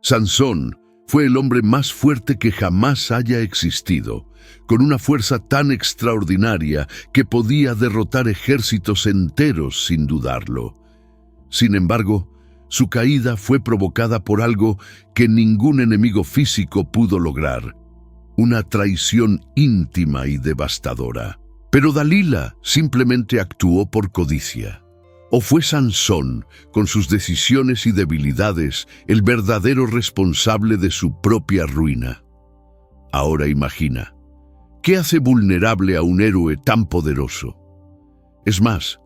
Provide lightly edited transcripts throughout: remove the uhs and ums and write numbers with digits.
Sansón fue el hombre más fuerte que jamás haya existido, con una fuerza tan extraordinaria que podía derrotar ejércitos enteros sin dudarlo. Sin embargo, su caída fue provocada por algo que ningún enemigo físico pudo lograr: una traición íntima y devastadora. Pero Dalila simplemente actuó por codicia. ¿O fue Sansón, con sus decisiones y debilidades, el verdadero responsable de su propia ruina? Ahora imagina, ¿qué hace vulnerable a un héroe tan poderoso? Es más,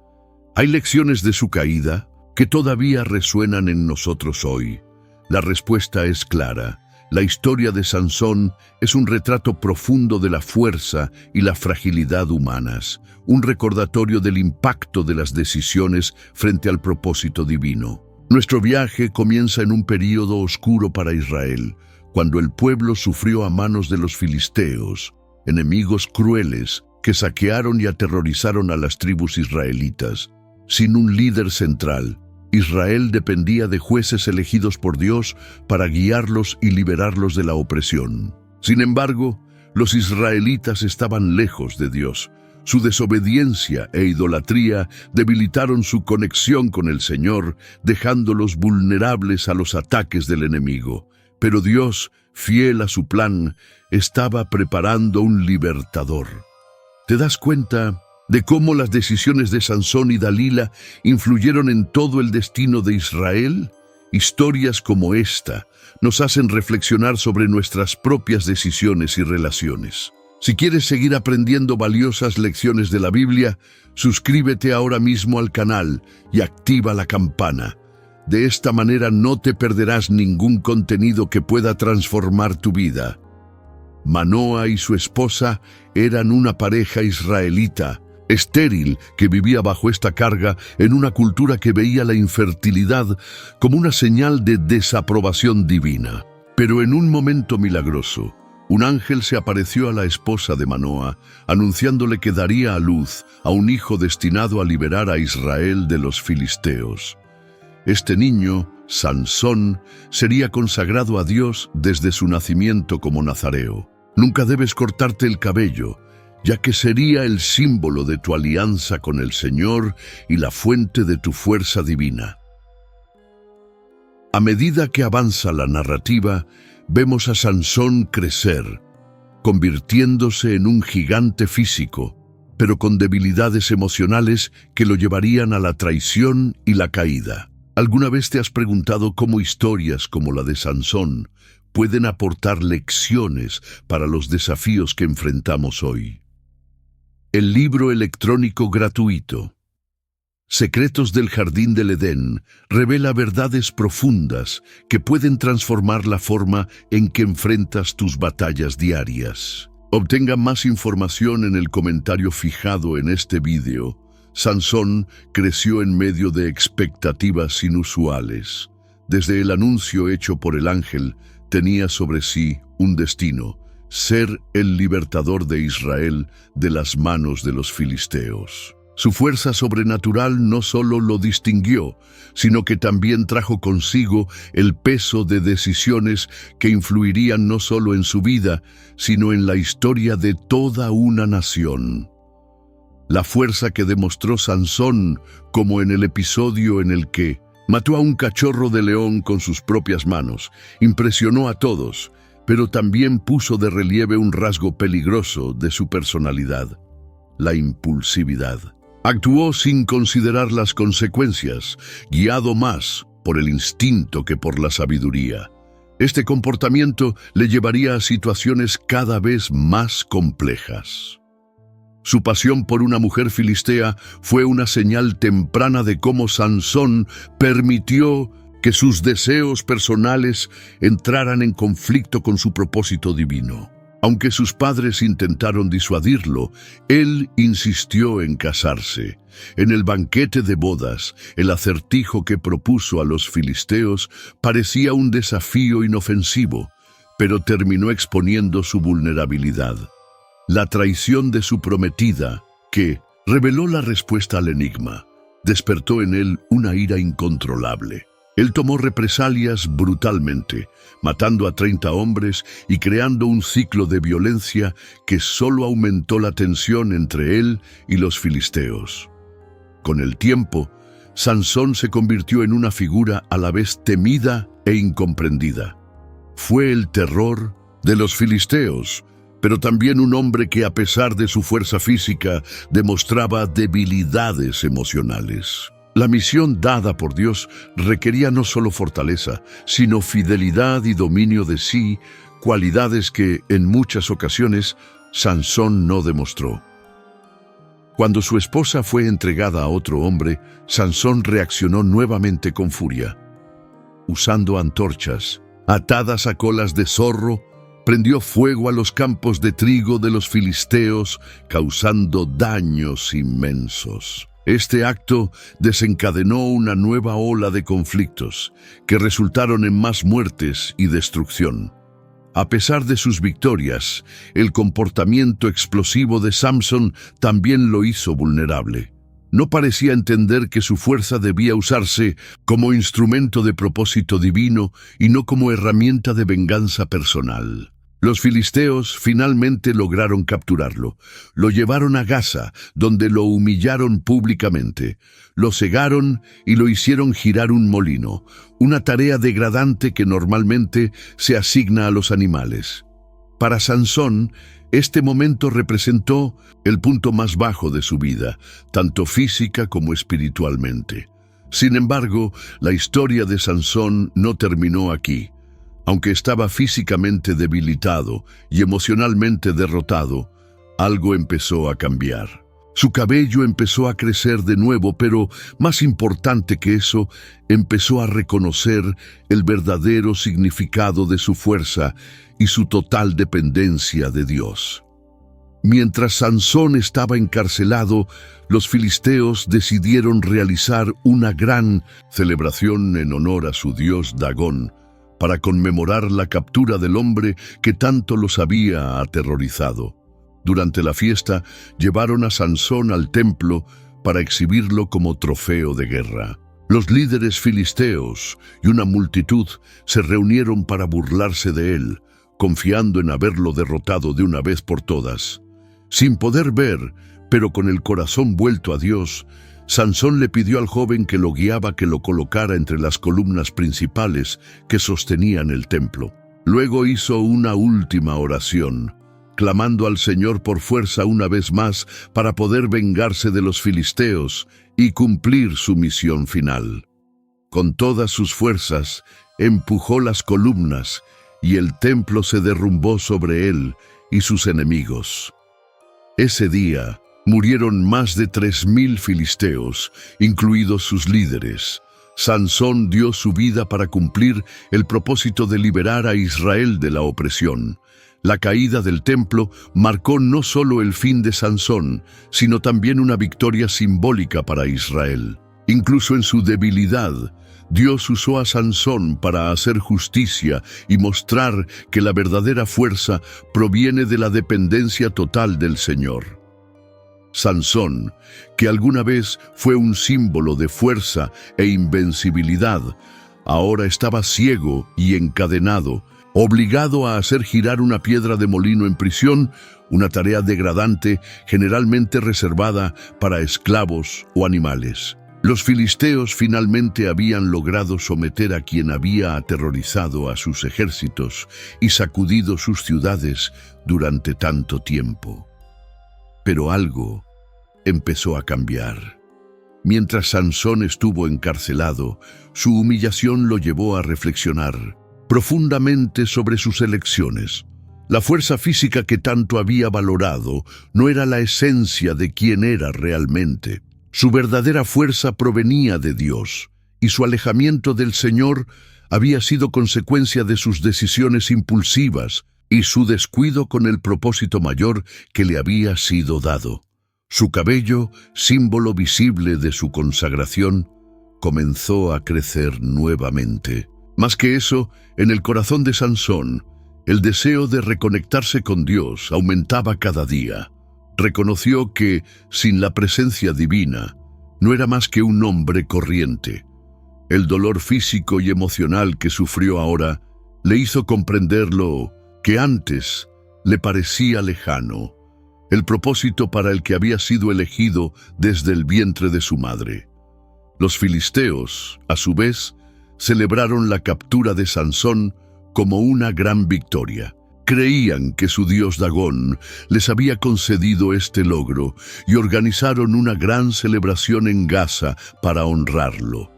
hay lecciones de su caída que todavía resuenan en nosotros hoy. La respuesta es clara. La historia de Sansón es un retrato profundo de la fuerza y la fragilidad humanas, un recordatorio del impacto de las decisiones frente al propósito divino. Nuestro viaje comienza en un período oscuro para Israel, cuando el pueblo sufrió a manos de los filisteos, enemigos crueles que saquearon y aterrorizaron a las tribus israelitas. Sin un líder central, Israel dependía de jueces elegidos por Dios para guiarlos y liberarlos de la opresión. Sin embargo, los israelitas estaban lejos de Dios. Su desobediencia e idolatría debilitaron su conexión con el Señor, dejándolos vulnerables a los ataques del enemigo. Pero Dios, fiel a su plan, estaba preparando un libertador. ¿Te das cuenta de cómo las decisiones de Sansón y Dalila influyeron en todo el destino de Israel? Historias como esta nos hacen reflexionar sobre nuestras propias decisiones y relaciones. Si quieres seguir aprendiendo valiosas lecciones de la Biblia, suscríbete ahora mismo al canal y activa la campana. De esta manera no te perderás ningún contenido que pueda transformar tu vida. Manoa y su esposa eran una pareja israelita, estéril, que vivía bajo esta carga en una cultura que veía la infertilidad como una señal de desaprobación divina. Pero en un momento milagroso, un ángel se apareció a la esposa de Manoa, anunciándole que daría a luz a un hijo destinado a liberar a Israel de los filisteos. Este niño, Sansón, sería consagrado a Dios desde su nacimiento como nazareo. Nunca debes cortarte el cabello, ya que sería el símbolo de tu alianza con el Señor y la fuente de tu fuerza divina. A medida que avanza la narrativa, vemos a Sansón crecer, convirtiéndose en un gigante físico, pero con debilidades emocionales que lo llevarían a la traición y la caída. ¿Alguna vez te has preguntado cómo historias como la de Sansón pueden aportar lecciones para los desafíos que enfrentamos hoy? El libro electrónico gratuito Secretos del Jardín del Edén revela verdades profundas que pueden transformar la forma en que enfrentas tus batallas diarias. Obtenga más información en el comentario fijado en este vídeo. Sansón creció en medio de expectativas inusuales. Desde el anuncio hecho por el ángel, tenía sobre sí un destino: ser el libertador de Israel de las manos de los filisteos. Su fuerza sobrenatural no solo lo distinguió, sino que también trajo consigo el peso de decisiones que influirían no solo en su vida, sino en la historia de toda una nación. La fuerza que demostró Sansón, como en el episodio en el que mató a un cachorro de león con sus propias manos, impresionó a todos, pero también puso de relieve un rasgo peligroso de su personalidad: la impulsividad. Actuó sin considerar las consecuencias, guiado más por el instinto que por la sabiduría. Este comportamiento le llevaría a situaciones cada vez más complejas. Su pasión por una mujer filistea fue una señal temprana de cómo Sansón permitió que sus deseos personales entraran en conflicto con su propósito divino. Aunque sus padres intentaron disuadirlo, él insistió en casarse. En el banquete de bodas, el acertijo que propuso a los filisteos parecía un desafío inofensivo, pero terminó exponiendo su vulnerabilidad. La traición de su prometida, que reveló la respuesta al enigma, despertó en él una ira incontrolable. Él tomó represalias brutalmente, matando a 30 hombres y creando un ciclo de violencia que solo aumentó la tensión entre él y los filisteos. Con el tiempo, Sansón se convirtió en una figura a la vez temida e incomprendida. Fue el terror de los filisteos, pero también un hombre que, a pesar de su fuerza física, demostraba debilidades emocionales. La misión dada por Dios requería no solo fortaleza, sino fidelidad y dominio de sí, cualidades que, en muchas ocasiones, Sansón no demostró. Cuando su esposa fue entregada a otro hombre, Sansón reaccionó nuevamente con furia. Usando antorchas, atadas a colas de zorro, prendió fuego a los campos de trigo de los filisteos, causando daños inmensos. Este acto desencadenó una nueva ola de conflictos, que resultaron en más muertes y destrucción. A pesar de sus victorias, el comportamiento explosivo de Samson también lo hizo vulnerable. No parecía entender que su fuerza debía usarse como instrumento de propósito divino y no como herramienta de venganza personal. Los filisteos finalmente lograron capturarlo. Lo llevaron a Gaza, donde lo humillaron públicamente. Lo cegaron y lo hicieron girar un molino, una tarea degradante que normalmente se asigna a los animales. Para Sansón, este momento representó el punto más bajo de su vida, tanto física como espiritualmente. Sin embargo, la historia de Sansón no terminó aquí. Aunque estaba físicamente debilitado y emocionalmente derrotado, algo empezó a cambiar. Su cabello empezó a crecer de nuevo, pero más importante que eso, empezó a reconocer el verdadero significado de su fuerza y su total dependencia de Dios. Mientras Sansón estaba encarcelado, los filisteos decidieron realizar una gran celebración en honor a su dios Dagón, para conmemorar la captura del hombre que tanto los había aterrorizado. Durante la fiesta, llevaron a Sansón al templo para exhibirlo como trofeo de guerra. Los líderes filisteos y una multitud se reunieron para burlarse de él, confiando en haberlo derrotado de una vez por todas. Sin poder ver, pero con el corazón vuelto a Dios, Sansón le pidió al joven que lo guiaba que lo colocara entre las columnas principales que sostenían el templo. Luego hizo una última oración, clamando al Señor por fuerza una vez más para poder vengarse de los filisteos y cumplir su misión final. Con todas sus fuerzas, empujó las columnas y el templo se derrumbó sobre él y sus enemigos. Ese día, murieron más de 3,000 filisteos, incluidos sus líderes. Sansón dio su vida para cumplir el propósito de liberar a Israel de la opresión. La caída del templo marcó no solo el fin de Sansón, sino también una victoria simbólica para Israel. Incluso en su debilidad, Dios usó a Sansón para hacer justicia y mostrar que la verdadera fuerza proviene de la dependencia total del Señor. Sansón, que alguna vez fue un símbolo de fuerza e invencibilidad, ahora estaba ciego y encadenado, obligado a hacer girar una piedra de molino en prisión, una tarea degradante generalmente reservada para esclavos o animales. Los filisteos finalmente habían logrado someter a quien había aterrorizado a sus ejércitos y sacudido sus ciudades durante tanto tiempo. Pero algo empezó a cambiar. Mientras Sansón estuvo encarcelado, su humillación lo llevó a reflexionar profundamente sobre sus elecciones. La fuerza física que tanto había valorado no era la esencia de quién era realmente. Su verdadera fuerza provenía de Dios, y su alejamiento del Señor había sido consecuencia de sus decisiones impulsivas y su descuido con el propósito mayor que le había sido dado. Su cabello, símbolo visible de su consagración, comenzó a crecer nuevamente. Más que eso, en el corazón de Sansón, el deseo de reconectarse con Dios aumentaba cada día. Reconoció que, sin la presencia divina, no era más que un hombre corriente. El dolor físico y emocional que sufrió ahora le hizo comprender lo que antes le parecía lejano, el propósito para el que había sido elegido desde el vientre de su madre. Los filisteos, a su vez, celebraron la captura de Sansón como una gran victoria. Creían que su dios Dagón les había concedido este logro y organizaron una gran celebración en Gaza para honrarlo.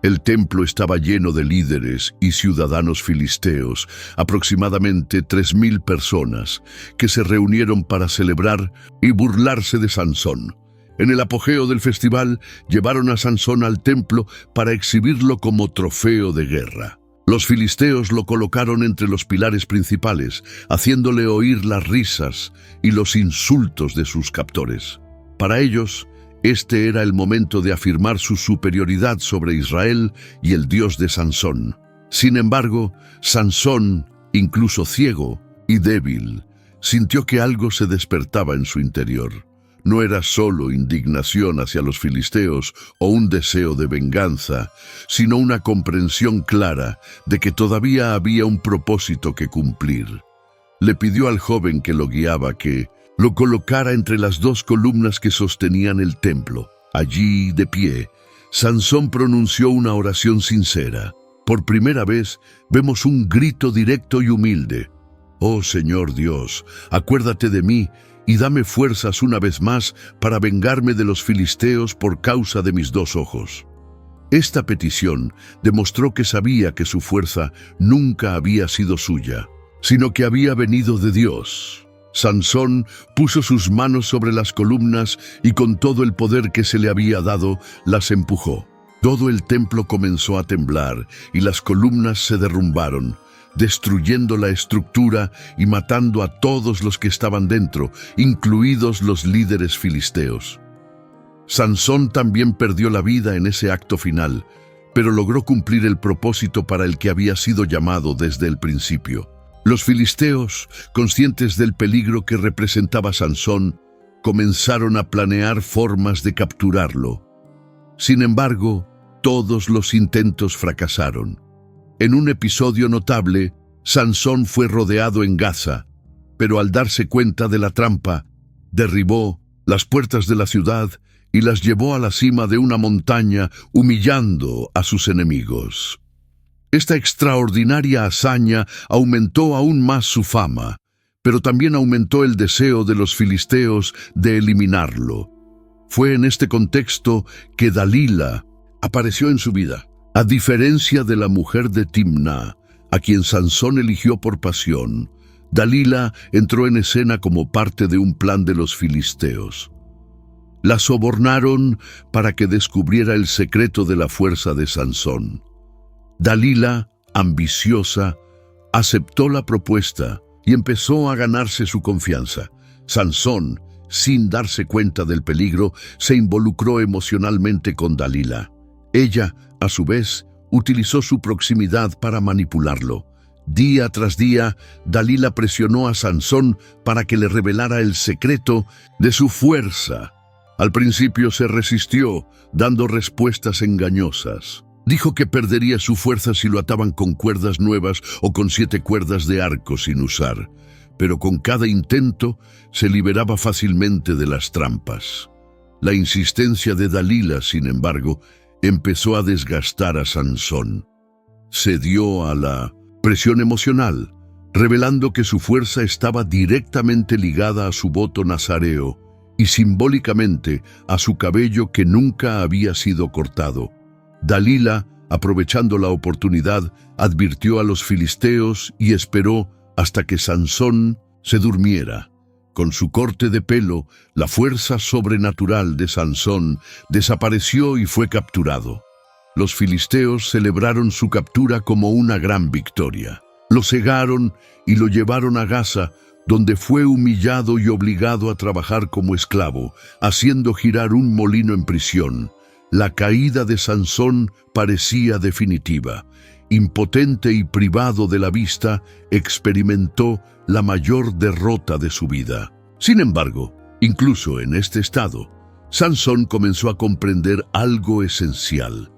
El templo estaba lleno de líderes y ciudadanos filisteos, aproximadamente 3,000 personas, que se reunieron para celebrar y burlarse de Sansón. En el apogeo del festival, llevaron a Sansón al templo para exhibirlo como trofeo de guerra. Los filisteos lo colocaron entre los pilares principales, haciéndole oír las risas y los insultos de sus captores. Para ellos, este era el momento de afirmar su superioridad sobre Israel y el Dios de Sansón. Sin embargo, Sansón, incluso ciego y débil, sintió que algo se despertaba en su interior. No era solo indignación hacia los filisteos o un deseo de venganza, sino una comprensión clara de que todavía había un propósito que cumplir. Le pidió al joven que lo guiaba que lo colocara entre las 2 columnas que sostenían el templo. Allí, de pie, Sansón pronunció una oración sincera. Por primera vez, vemos un grito directo y humilde. «Oh Señor Dios, acuérdate de mí y dame fuerzas una vez más para vengarme de los filisteos por causa de mis 2 ojos». Esta petición demostró que sabía que su fuerza nunca había sido suya, sino que había venido de Dios. Sansón puso sus manos sobre las columnas y con todo el poder que se le había dado, las empujó. Todo el templo comenzó a temblar y las columnas se derrumbaron, destruyendo la estructura y matando a todos los que estaban dentro, incluidos los líderes filisteos. Sansón también perdió la vida en ese acto final, pero logró cumplir el propósito para el que había sido llamado desde el principio. Los filisteos, conscientes del peligro que representaba Sansón, comenzaron a planear formas de capturarlo. Sin embargo, todos los intentos fracasaron. En un episodio notable, Sansón fue rodeado en Gaza, pero al darse cuenta de la trampa, derribó las puertas de la ciudad y las llevó a la cima de una montaña, humillando a sus enemigos. Esta extraordinaria hazaña aumentó aún más su fama, pero también aumentó el deseo de los filisteos de eliminarlo. Fue en este contexto que Dalila apareció en su vida. A diferencia de la mujer de Timná, a quien Sansón eligió por pasión, Dalila entró en escena como parte de un plan de los filisteos. La sobornaron para que descubriera el secreto de la fuerza de Sansón. Dalila, ambiciosa, aceptó la propuesta y empezó a ganarse su confianza. Sansón, sin darse cuenta del peligro, se involucró emocionalmente con Dalila. Ella, a su vez, utilizó su proximidad para manipularlo. Día tras día, Dalila presionó a Sansón para que le revelara el secreto de su fuerza. Al principio se resistió, dando respuestas engañosas. Dijo que perdería su fuerza si lo ataban con cuerdas nuevas o con 7 cuerdas de arco sin usar, pero con cada intento se liberaba fácilmente de las trampas. La insistencia de Dalila, sin embargo, empezó a desgastar a Sansón. Cedió a la presión emocional, revelando que su fuerza estaba directamente ligada a su voto nazareo y simbólicamente a su cabello que nunca había sido cortado. Dalila, aprovechando la oportunidad, advirtió a los filisteos y esperó hasta que Sansón se durmiera. Con su corte de pelo, la fuerza sobrenatural de Sansón desapareció y fue capturado. Los filisteos celebraron su captura como una gran victoria. Lo cegaron y lo llevaron a Gaza, donde fue humillado y obligado a trabajar como esclavo, haciendo girar un molino en prisión. La caída de Sansón parecía definitiva. Impotente y privado de la vista, experimentó la mayor derrota de su vida. Sin embargo, incluso en este estado, Sansón comenzó a comprender algo esencial.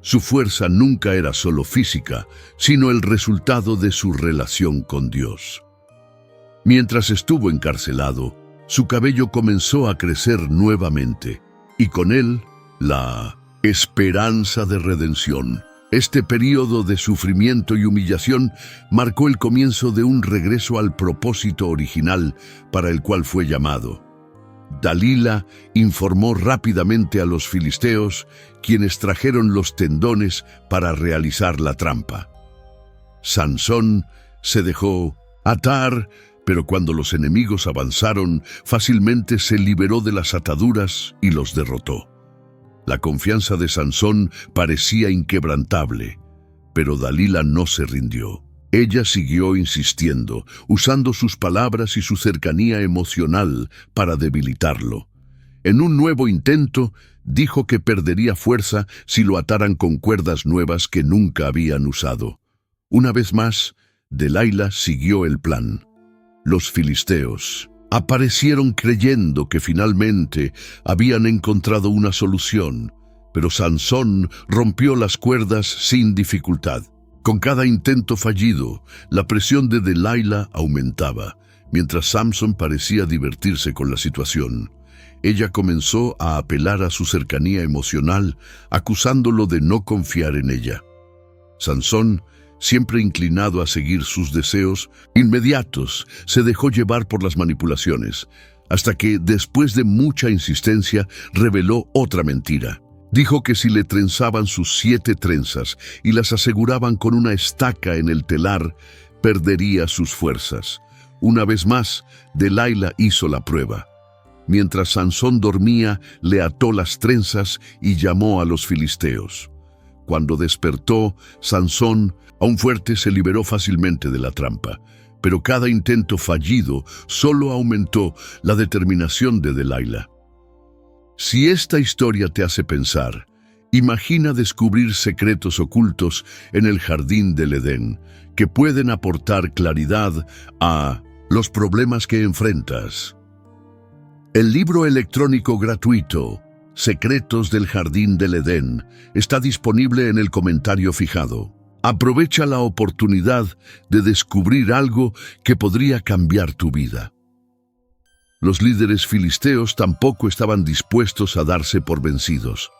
Su fuerza nunca era solo física, sino el resultado de su relación con Dios. Mientras estuvo encarcelado, su cabello comenzó a crecer nuevamente, y con él, la esperanza de redención. Este período de sufrimiento y humillación marcó el comienzo de un regreso al propósito original para el cual fue llamado. Dalila informó rápidamente a los filisteos, quienes trajeron los tendones para realizar la trampa. Sansón se dejó atar, pero cuando los enemigos avanzaron, fácilmente se liberó de las ataduras y los derrotó. La confianza de Sansón parecía inquebrantable, pero Dalila no se rindió. Ella siguió insistiendo, usando sus palabras y su cercanía emocional para debilitarlo. En un nuevo intento, dijo que perdería fuerza si lo ataran con cuerdas nuevas que nunca habían usado. Una vez más, Delilah siguió el plan. Los filisteos aparecieron creyendo que finalmente habían encontrado una solución, pero Sansón rompió las cuerdas sin dificultad. Con cada intento fallido, la presión de Delilah aumentaba, mientras Samson parecía divertirse con la situación. Ella comenzó a apelar a su cercanía emocional, acusándolo de no confiar en ella. Sansón, siempre inclinado a seguir sus deseos inmediatos, se dejó llevar por las manipulaciones, hasta que, después de mucha insistencia, reveló otra mentira. Dijo que si le trenzaban sus 7 trenzas y las aseguraban con una estaca en el telar, perdería sus fuerzas. Una vez más, Delilah hizo la prueba. Mientras Sansón dormía, le ató las trenzas y llamó a los filisteos. Cuando despertó, Sansón, aún fuerte, se liberó fácilmente de la trampa, pero cada intento fallido solo aumentó la determinación de Delilah. Si esta historia te hace pensar, imagina descubrir secretos ocultos en el jardín del Edén que pueden aportar claridad a los problemas que enfrentas. El libro electrónico gratuito Secretos del Jardín del Edén está disponible en el comentario fijado. Aprovecha la oportunidad de descubrir algo que podría cambiar tu vida. Los líderes filisteos tampoco estaban dispuestos a darse por vencidos.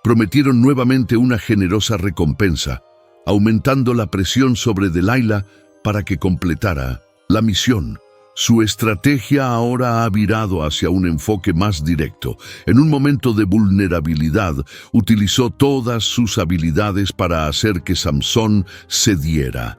Prometieron nuevamente una generosa recompensa, aumentando la presión sobre Delilah para que completara la misión. Su estrategia ahora ha virado hacia un enfoque más directo. En un momento de vulnerabilidad, utilizó todas sus habilidades para hacer que Samson cediera.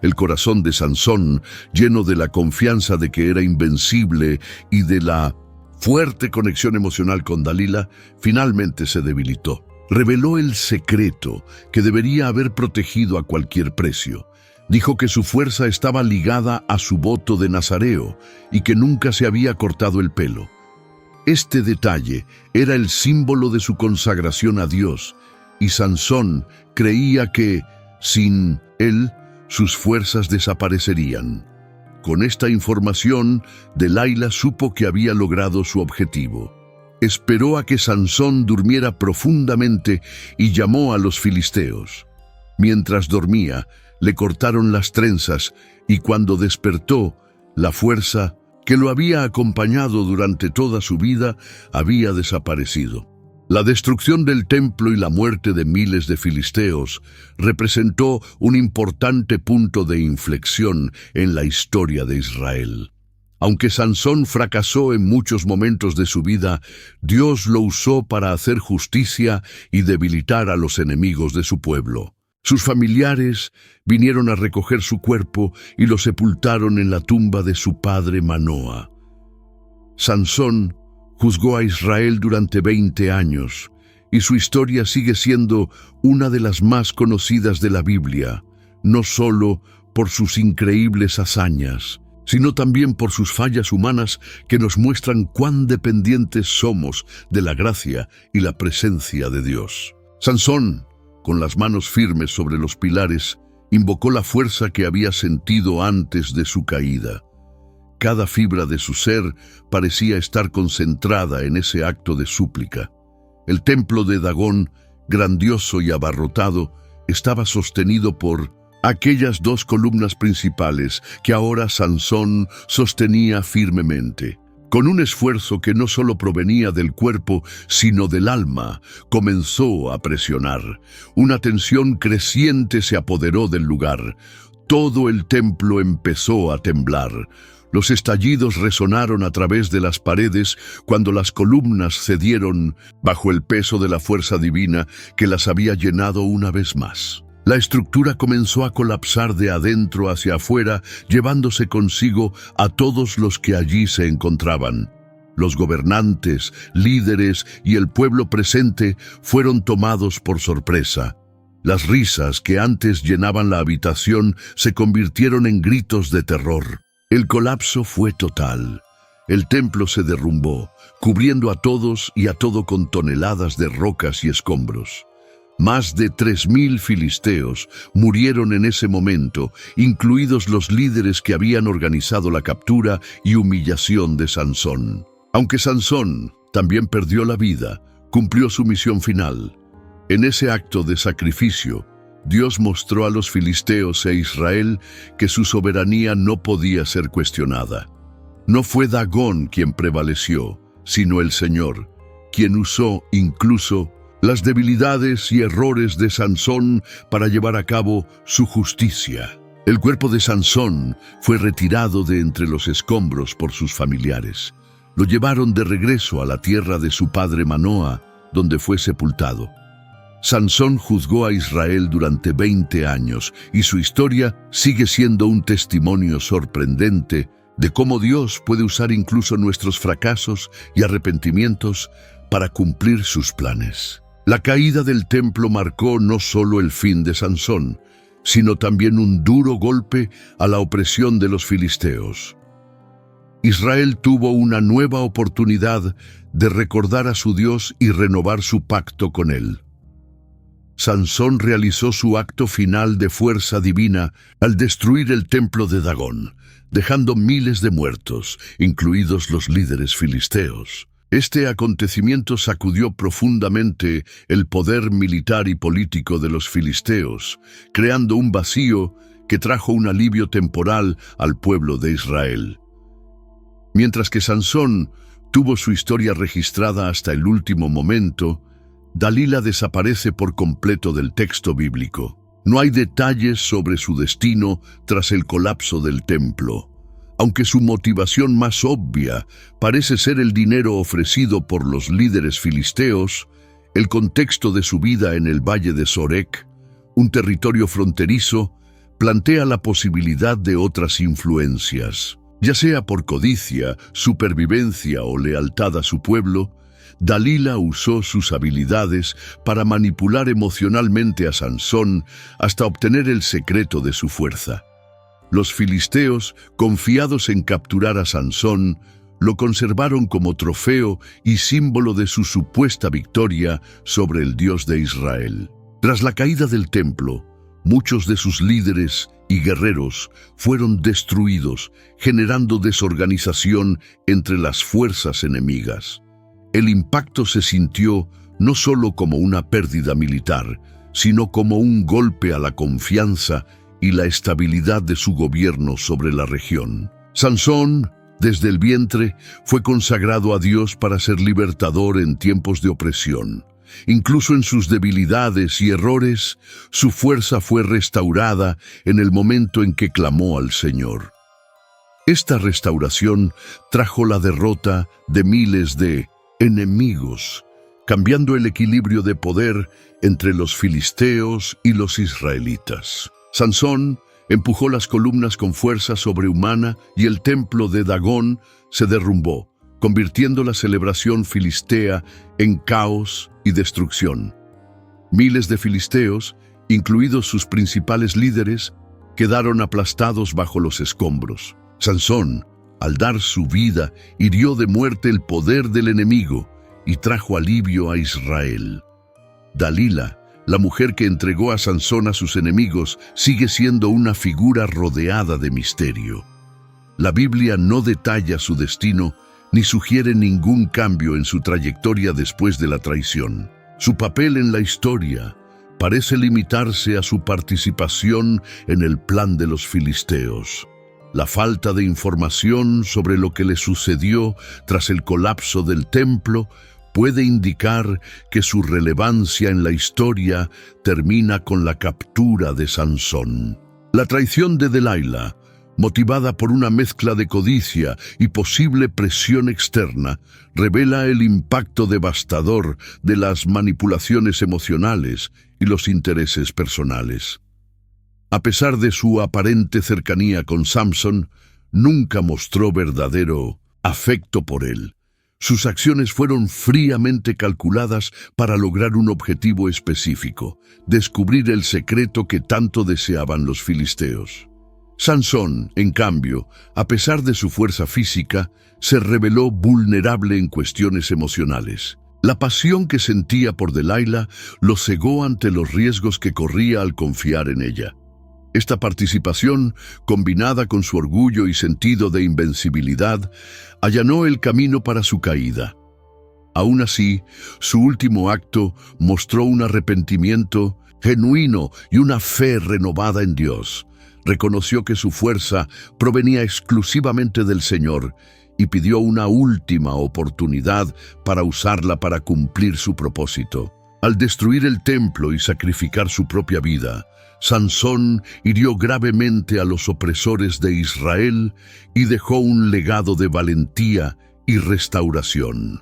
El corazón de Sansón, lleno de la confianza de que era invencible y de la fuerte conexión emocional con Dalila, finalmente se debilitó. Reveló el secreto que debería haber protegido a cualquier precio. Dijo que su fuerza estaba ligada a su voto de nazareo y que nunca se había cortado el pelo. Este detalle era el símbolo de su consagración a Dios, y Sansón creía que, sin él, sus fuerzas desaparecerían. Con esta información, Delilah supo que había logrado su objetivo. Esperó a que Sansón durmiera profundamente y llamó a los filisteos. Mientras dormía, le cortaron las trenzas y cuando despertó, la fuerza que lo había acompañado durante toda su vida había desaparecido. La destrucción del templo y la muerte de miles de filisteos representó un importante punto de inflexión en la historia de Israel. Aunque Sansón fracasó en muchos momentos de su vida, Dios lo usó para hacer justicia y debilitar a los enemigos de su pueblo. Sus familiares vinieron a recoger su cuerpo y lo sepultaron en la tumba de su padre Manoa. Sansón juzgó a Israel durante 20 años, y su historia sigue siendo una de las más conocidas de la Biblia, no solo por sus increíbles hazañas, sino también por sus fallas humanas que nos muestran cuán dependientes somos de la gracia y la presencia de Dios. Sansón, con las manos firmes sobre los pilares, invocó la fuerza que había sentido antes de su caída. Cada fibra de su ser parecía estar concentrada en ese acto de súplica. El templo de Dagón, grandioso y abarrotado, estaba sostenido por aquellas dos columnas principales que ahora Sansón sostenía firmemente. Con un esfuerzo que no solo provenía del cuerpo, sino del alma, comenzó a presionar. Una tensión creciente se apoderó del lugar. Todo el templo empezó a temblar. Los estallidos resonaron a través de las paredes cuando las columnas cedieron bajo el peso de la fuerza divina que las había llenado una vez más. La estructura comenzó a colapsar de adentro hacia afuera, llevándose consigo a todos los que allí se encontraban. Los gobernantes, líderes y el pueblo presente fueron tomados por sorpresa. Las risas que antes llenaban la habitación se convirtieron en gritos de terror. El colapso fue total. El templo se derrumbó, cubriendo a todos y a todo con toneladas de rocas y escombros. Más de 3.000 filisteos murieron en ese momento, incluidos los líderes que habían organizado la captura y humillación de Sansón. Aunque Sansón también perdió la vida, cumplió su misión final. En ese acto de sacrificio, Dios mostró a los filisteos e Israel que su soberanía no podía ser cuestionada. No fue Dagón quien prevaleció, sino el Señor, quien usó incluso las debilidades y errores de Sansón para llevar a cabo su justicia. El cuerpo de Sansón fue retirado de entre los escombros por sus familiares. Lo llevaron de regreso a la tierra de su padre Manoa, donde fue sepultado. Sansón juzgó a Israel durante 20 años y su historia sigue siendo un testimonio sorprendente de cómo Dios puede usar incluso nuestros fracasos y arrepentimientos para cumplir sus planes. La caída del templo marcó no solo el fin de Sansón, sino también un duro golpe a la opresión de los filisteos. Israel tuvo una nueva oportunidad de recordar a su Dios y renovar su pacto con él. Sansón realizó su acto final de fuerza divina al destruir el templo de Dagón, dejando miles de muertos, incluidos los líderes filisteos. Este acontecimiento sacudió profundamente el poder militar y político de los filisteos, creando un vacío que trajo un alivio temporal al pueblo de Israel. Mientras que Sansón tuvo su historia registrada hasta el último momento, Dalila desaparece por completo del texto bíblico. No hay detalles sobre su destino tras el colapso del templo. Aunque su motivación más obvia parece ser el dinero ofrecido por los líderes filisteos, el contexto de su vida en el valle de Sorek, un territorio fronterizo, plantea la posibilidad de otras influencias. Ya sea por codicia, supervivencia o lealtad a su pueblo, Dalila usó sus habilidades para manipular emocionalmente a Sansón hasta obtener el secreto de su fuerza. Los filisteos, confiados en capturar a Sansón, lo conservaron como trofeo y símbolo de su supuesta victoria sobre el Dios de Israel. Tras la caída del templo, muchos de sus líderes y guerreros fueron destruidos, generando desorganización entre las fuerzas enemigas. El impacto se sintió no solo como una pérdida militar, sino como un golpe a la confianza y la estabilidad de su gobierno sobre la región. Sansón, desde el vientre, fue consagrado a Dios para ser libertador en tiempos de opresión. Incluso en sus debilidades y errores, su fuerza fue restaurada en el momento en que clamó al Señor. Esta restauración trajo la derrota de miles de enemigos, cambiando el equilibrio de poder entre los filisteos y los israelitas. Sansón empujó las columnas con fuerza sobrehumana y el templo de Dagón se derrumbó, convirtiendo la celebración filistea en caos y destrucción. Miles de filisteos, incluidos sus principales líderes, quedaron aplastados bajo los escombros. Sansón, al dar su vida, hirió de muerte el poder del enemigo y trajo alivio a Israel. Dalila, la mujer que entregó a Sansón a sus enemigos, sigue siendo una figura rodeada de misterio. La Biblia no detalla su destino ni sugiere ningún cambio en su trayectoria después de la traición. Su papel en la historia parece limitarse a su participación en el plan de los filisteos. La falta de información sobre lo que le sucedió tras el colapso del templo puede indicar que su relevancia en la historia termina con la captura de Sansón. La traición de Delilah, motivada por una mezcla de codicia y posible presión externa, revela el impacto devastador de las manipulaciones emocionales y los intereses personales. A pesar de su aparente cercanía con Samson, nunca mostró verdadero afecto por él. Sus acciones fueron fríamente calculadas para lograr un objetivo específico: descubrir el secreto que tanto deseaban los filisteos. Sansón, en cambio, a pesar de su fuerza física, se reveló vulnerable en cuestiones emocionales. La pasión que sentía por Delilah lo cegó ante los riesgos que corría al confiar en ella. Esta participación, combinada con su orgullo y sentido de invencibilidad, allanó el camino para su caída. Aún así, su último acto mostró un arrepentimiento genuino y una fe renovada en Dios. Reconoció que su fuerza provenía exclusivamente del Señor y pidió una última oportunidad para usarla para cumplir su propósito. Al destruir el templo y sacrificar su propia vida, Sansón hirió gravemente a los opresores de Israel y dejó un legado de valentía y restauración.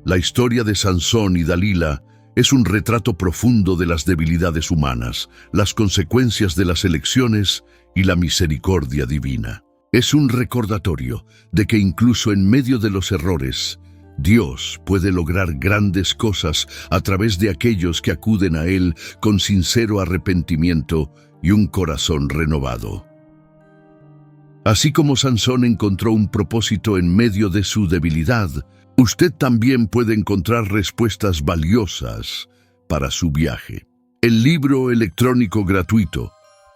La historia de Sansón y Dalila es un retrato profundo de las debilidades humanas, las consecuencias de las elecciones y la misericordia divina. Es un recordatorio de que incluso en medio de los errores, Dios puede lograr grandes cosas a través de aquellos que acuden a Él con sincero arrepentimiento y un corazón renovado. Así como Sansón encontró un propósito en medio de su debilidad, usted también puede encontrar respuestas valiosas para su viaje. El libro electrónico gratuito,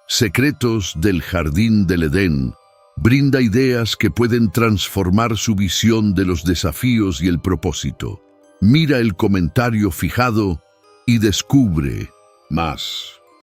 Secretos del Jardín del Edén, brinda ideas que pueden transformar su visión de los desafíos y el propósito. Mira el comentario fijado y descubre más.